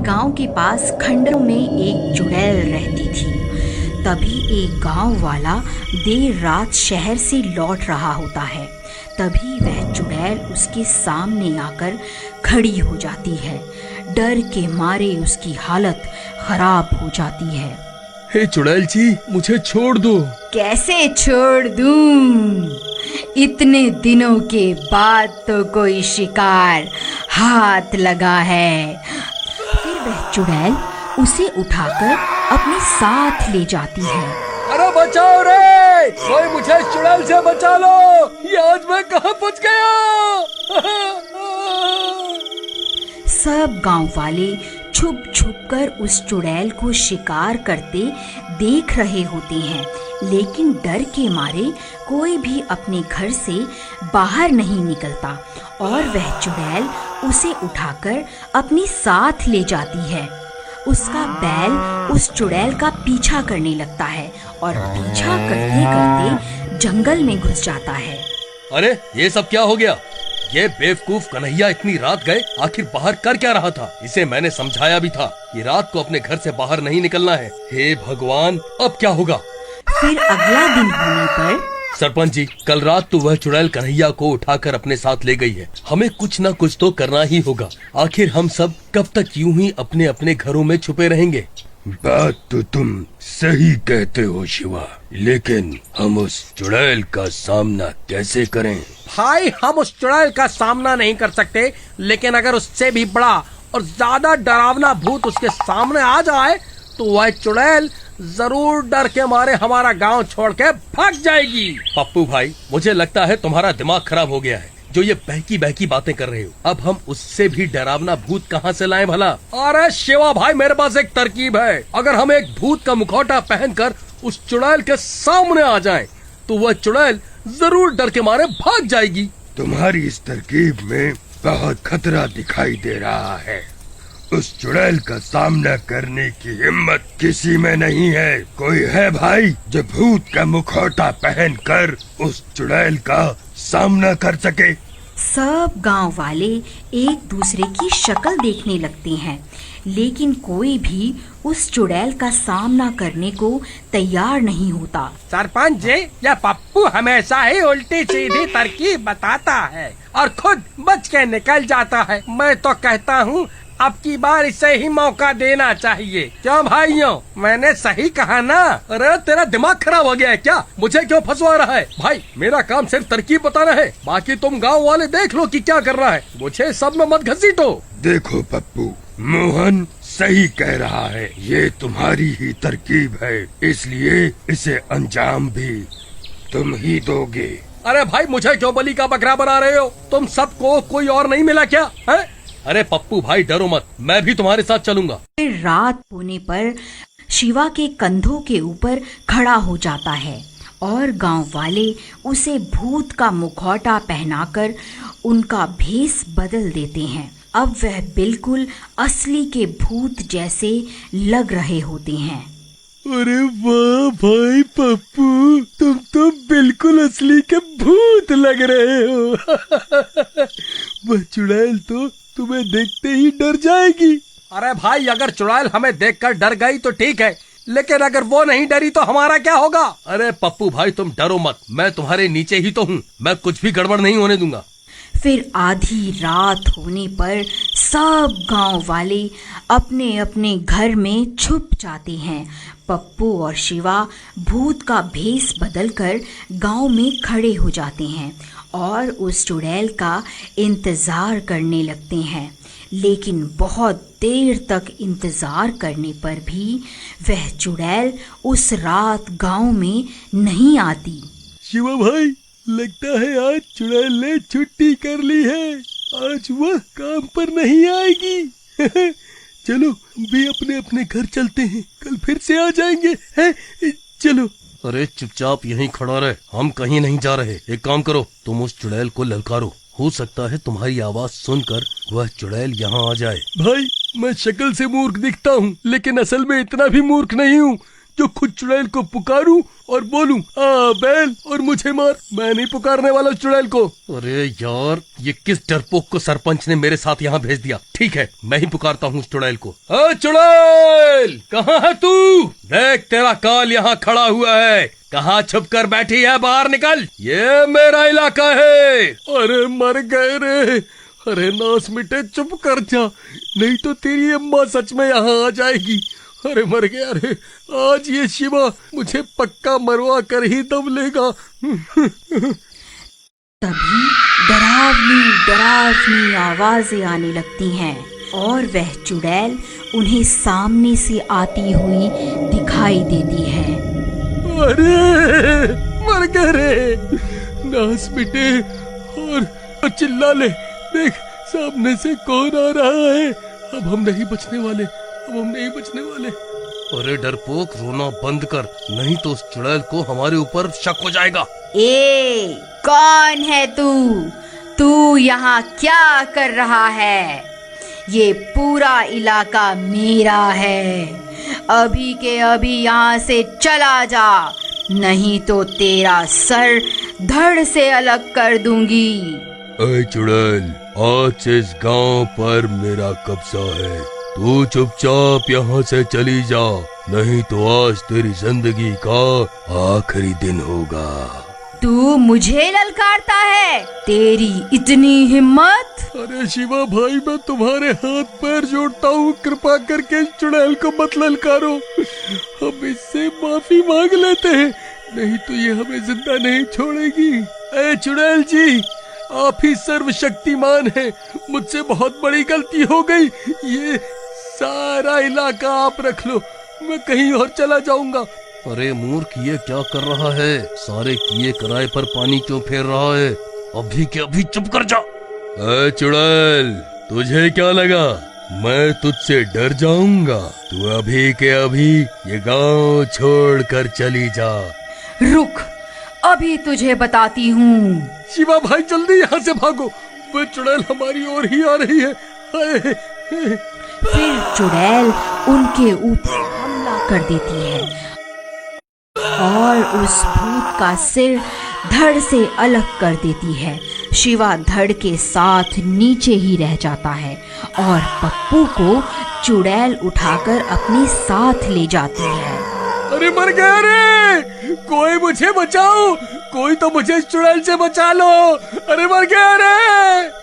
गांव के पास खंडरों में एक चुड़ैल रहती थी। तभी एक गांव वाला देर रात शहर से लौट रहा होता है। तभी वह चुड़ैल उसके सामने आकर खड़ी हो जाती है। डर के मारे उसकी हालत खराब हो जाती है। हे चुड़ैल जी, मुझे छोड़ दो। कैसे छोड़ दूं? इतने दिनों के बाद तो कोई शिकार हाथ लगा है। फिर वह चुड़ैल उसे उठाकर अपने साथ ले जाती है। अरे बचाओ रे, कोई मुझे चुड़ैल से बचा लो। ये आज मैं कहाँ पहुँच गया? सब गांव वाले छुप छुप कर उस चुड़ैल को शिकार करते देख रहे होते हैं, लेकिन डर के मारे कोई भी अपने घर से बाहर नहीं निकलता और वह चुड़ैल उसे उठाकर अपने साथ ले जाती है। उसका बैल उस चुड़ैल का पीछा करने लगता है और पीछा करते करते जंगल में घुस जाता है। अरे ये सब क्या हो गया? ये बेवकूफ कन्हैया इतनी रात गए, आखिर बाहर कर क्या रहा था? इसे मैंने समझाया भी था कि रात को अपने घर से बाहर नहीं निकलना है। हे भगवान, अब क्या होगा? फिर अगला दिन होने पर सरपंच जी, कल रात तो वह चुड़ैल कन्हैया को उठाकर अपने साथ ले गई है। हमें कुछ न कुछ तो करना ही होगा। आखिर हम सब कब तक यूं ही अपने अपने घरों में छुपे रहेंगे? बात तो तुम सही कहते हो शिवा, लेकिन हम उस चुड़ैल का सामना कैसे करें? भाई, हम उस चुड़ैल का सामना नहीं कर सकते, लेकिन अगर उससे भी बड़ा और ज्यादा डरावना भूत उसके सामने आ जाए तो वह चुड़ैल जरूर डर के मारे हमारा गांव छोड़ के भाग जाएगी। पप्पू भाई, मुझे लगता है तुम्हारा दिमाग खराब हो गया है जो ये बहकी बहकी बातें कर रहे हो। अब हम उससे भी डरावना भूत कहाँ से लाएं भला? अरे शिवा भाई, मेरे पास एक तरकीब है। अगर हम एक भूत का मुखौटा पहनकर उस चुड़ैल के सामने आ जाएं, तो वह चुड़ैल जरूर डर के मारे भाग जाएगी। तुम्हारी इस तरकीब में बहुत खतरा दिखाई दे रहा है। उस चुड़ैल का सामना करने की हिम्मत किसी में नहीं है। कोई है भाई जो भूत का मुखौटा पहनकर उस चुड़ैल का सामना कर सके? सब गांव वाले एक दूसरे की शक्ल देखने लगते हैं, लेकिन कोई भी उस चुड़ैल का सामना करने को तैयार नहीं होता। सरपंच जी, यह पप्पू हमेशा ही उल्टी सीधी तरकीब बताता है और खुद बच के निकल जाता है। मैं तो कहता हूँ अब की बार इसे ही मौका देना चाहिए। क्यों भाइयों, मैंने सही कहा ना? अरे तेरा दिमाग खराब हो गया है क्या? मुझे क्यों फंसवा रहा है? भाई, मेरा काम सिर्फ तरकीब बताना है, बाकी तुम गांव वाले देख लो कि क्या कर रहा है। मुझे सब में मत घसीटो। देखो पप्पू, मोहन सही कह रहा है। ये तुम्हारी ही तरकीब है, इसलिए इसे अंजाम भी तुम ही दोगे। अरे भाई, मुझे क्यों बलि का बकरा बना रहे हो? तुम सबको कोई और नहीं मिला क्या है? अरे पप्पू भाई, डरो मत, मैं भी तुम्हारे साथ चलूंगा। फिर रात होने पर शिवा के कंधों के ऊपर खड़ा हो जाता है और गांव वाले उसे भूत का मुखौटा पहनाकर उनका भेष बदल देते हैं। अब वह बिल्कुल असली के भूत जैसे लग रहे होते हैं। अरे वाह भाई पप्पू, तुम तो बिल्कुल असली के भूत लग रहे हो। वह चुड़ैल तो तुम्हें देखते ही डर जाएगी। अरे भाई, अगर चुड़ैल हमें देखकर डर गई तो ठीक है, लेकिन अगर वो नहीं डरी तो हमारा क्या होगा? अरे पप्पू भाई, तुम डरो मत, मैं तुम्हारे नीचे ही तो हूँ। मैं कुछ भी गड़बड़ नहीं होने दूंगा। फिर आधी रात होने पर सब गांव वाले अपने अपने घर में छुप जाते हैं। पप्पू और शिवा भूत का भेष बदलकर गांव में खड़े हो जाते हैं और उस चुड़ैल का इंतजार करने लगते हैं। लेकिन बहुत देर तक इंतजार करने पर भी वह चुड़ैल उस रात गांव में नहीं आती। शिवा भाई, लगता है आज चुड़ैल ने छुट्टी कर ली है। आज वह काम पर नहीं आएगी। चलो भी अपने अपने घर चलते हैं, कल फिर से आ जाएंगे। है? चलो। अरे चुपचाप यहीं खड़ा रहे, हम कहीं नहीं जा रहे। एक काम करो, तुम उस चुड़ैल को ललकारो। हो सकता है तुम्हारी आवाज सुनकर वह चुड़ैल यहाँ आ जाए। भाई, मैं शक्ल से मूर्ख दिखता हूँ, लेकिन असल में इतना भी मूर्ख नहीं हूँ। जो खुद चुड़ैल को पुकारूं और बोलूं आ बैल और मुझे मार। मैं नहीं पुकारने वाला चुड़ैल को। अरे यार, ये किस डरपोक को सरपंच ने मेरे साथ यहाँ भेज दिया। ठीक है, मैं ही पुकारता हूँ चुड़ैल को। चुड़ैल, कहाँ है तू? देख, तेरा काल यहाँ खड़ा हुआ है। कहाँ छुप कर बैठी है? बाहर निकल, ये मेरा इलाका है। अरे मर गए रे। अरे नास मिटे, चुप कर जा, नहीं तो तेरी अम्मा सच में यहाँ आ जाएगी। अरे मर गया रे, आज ये शिवा मुझे पक्का मरवा कर ही दम लेगा। तभी डरावनी डरावनी आवाजें आने लगती हैं और वह चुड़ैल उन्हें सामने से आती हुई दिखाई देती है। अरे मर गए रे, नास मिटे, और चिल्ला ले। देख, सामने से कौन आ रहा है। अब हम नहीं बचने वाले, अब हम नहीं बचने वाले। अरे डरपोक, रोना बंद कर, नहीं तो उस चुड़ैल को हमारे ऊपर शक हो जाएगा। ए, कौन है तू? तू यहाँ क्या कर रहा है? ये पूरा इलाका मेरा है। अभी के अभी यहाँ से चला जा, नहीं तो तेरा सर धड़ से अलग कर दूंगी। ऐ चुड़ैल, आज से इस गांव पर मेरा कब्जा है। तू चुपचाप यहाँ से चली जा, नहीं तो आज तेरी जिंदगी का आखिरी दिन होगा। तू मुझे ललकारता है? तेरी इतनी हिम्मत? अरे शिवा भाई, मैं तुम्हारे हाथ पैर जोड़ता हूँ, कृपा करके इस चुड़ैल को मत ललकारो। हम इससे माफी मांग लेते हैं, नहीं तो ये हमें जिंदा नहीं छोड़ेगी। ऐ चुड़ैल जी, आप ही सर्वशक्तिमान हैं। मुझसे बहुत बड़ी गलती हो गई। ये सारा इलाका आप रख लो, मैं कहीं और चला जाऊंगा। अरे मूर्ख, ये क्या कर रहा है? सारे किए कराए पर पानी क्यों फेर रहा है? अभी के अभी चुप कर जा। ऐ चुड़ैल, तुझे क्या लगा मैं तुझसे डर जाऊंगा? तू अभी के अभी ये गांव छोड़ कर चली जा। रुक, अभी तुझे बताती हूँ। शिवा भाई, जल्दी यहाँ से भागो, वो चुड़ैल हमारी ओर ही आ रही है। फिर चुड़ैल उनके ऊपर हमला कर देती है और उस भूत का सिर धड़ से अलग कर देती है। शिवा धड़ के साथ नीचे ही रह जाता है और पप्पू को चुड़ैल उठाकर अपने साथ ले जाती है। अरे मर गया रे, कोई मुझे बचाओ, कोई तो मुझे इस चुड़ैल से बचा लो। अरे मर गया रे।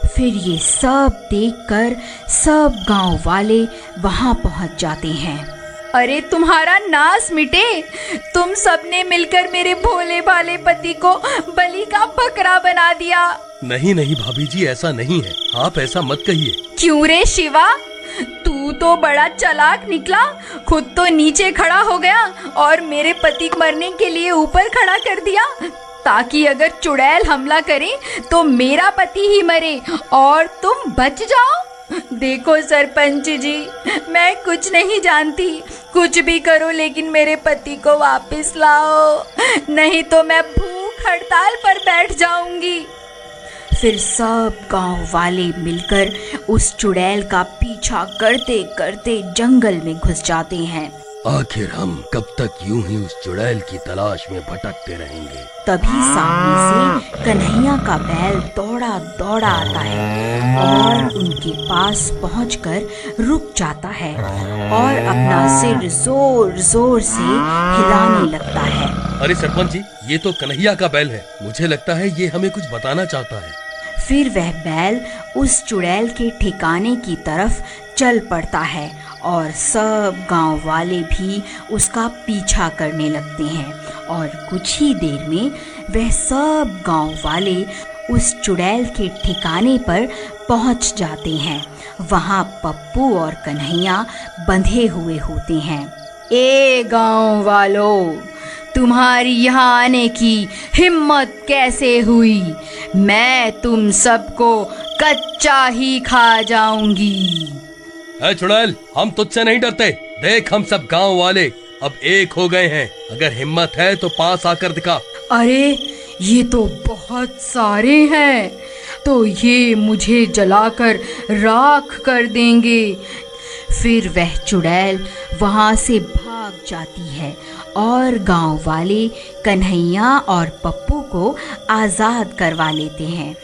फिर ये सब देखकर सब गांव वाले वहां पहुंच जाते हैं। अरे तुम्हारा नाश मिटे, तुम सबने मिलकर मेरे भोले भाले पति को बलि का बकरा बना दिया। नहीं नहीं भाभी जी, ऐसा नहीं है, आप ऐसा मत कहिए। क्यों रे शिवा, तू तो बड़ा चालाक निकला। खुद तो नीचे खड़ा हो गया और मेरे पति को मरने के लिए ऊपर खड़ा कर दिया, ताकि अगर चुड़ैल हमला करे तो मेरा पति ही मरे और तुम बच जाओ। देखो सरपंच जी, मैं कुछ नहीं जानती, कुछ भी करो लेकिन मेरे पति को वापस लाओ, नहीं तो मैं भूख हड़ताल पर बैठ जाऊंगी। फिर सब गांव वाले मिलकर उस चुड़ैल का पीछा करते करते जंगल में घुस जाते हैं। आखिर हम कब तक यूं ही उस चुड़ैल की तलाश में भटकते रहेंगे? तभी सामने से कन्हैया का बैल दौड़ा दौड़ा आता है और उनके पास पहुंचकर रुक जाता है और अपना सिर जोर जोर से हिलाने लगता है। अरे सरपंच जी, ये तो कन्हैया का बैल है, मुझे लगता है ये हमें कुछ बताना चाहता है। फिर वह बैल उस चुड़ैल के ठिकाने की तरफ चल पड़ता है और सब गांव वाले भी उसका पीछा करने लगते हैं और कुछ ही देर में वह सब गांव वाले उस चुड़ैल के ठिकाने पर पहुंच जाते हैं। वहां पप्पू और कन्हैया बंधे हुए होते हैं। ए गांव वालों, तुम्हारी यहाँ आने की हिम्मत कैसे हुई? मैं तुम सबको कच्चा ही खा जाऊंगी। है चुड़ैल, हम तुझसे नहीं डरते। देख, हम सब गांव वाले अब एक हो गए हैं। अगर हिम्मत है तो पास आकर दिखा। अरे ये तो बहुत सारे हैं, तो ये मुझे जलाकर राख कर देंगे। फिर वह चुड़ैल वहाँ से भाग जाती है और गांव वाले कन्हैया और पप्पू को आज़ाद करवा लेते हैं।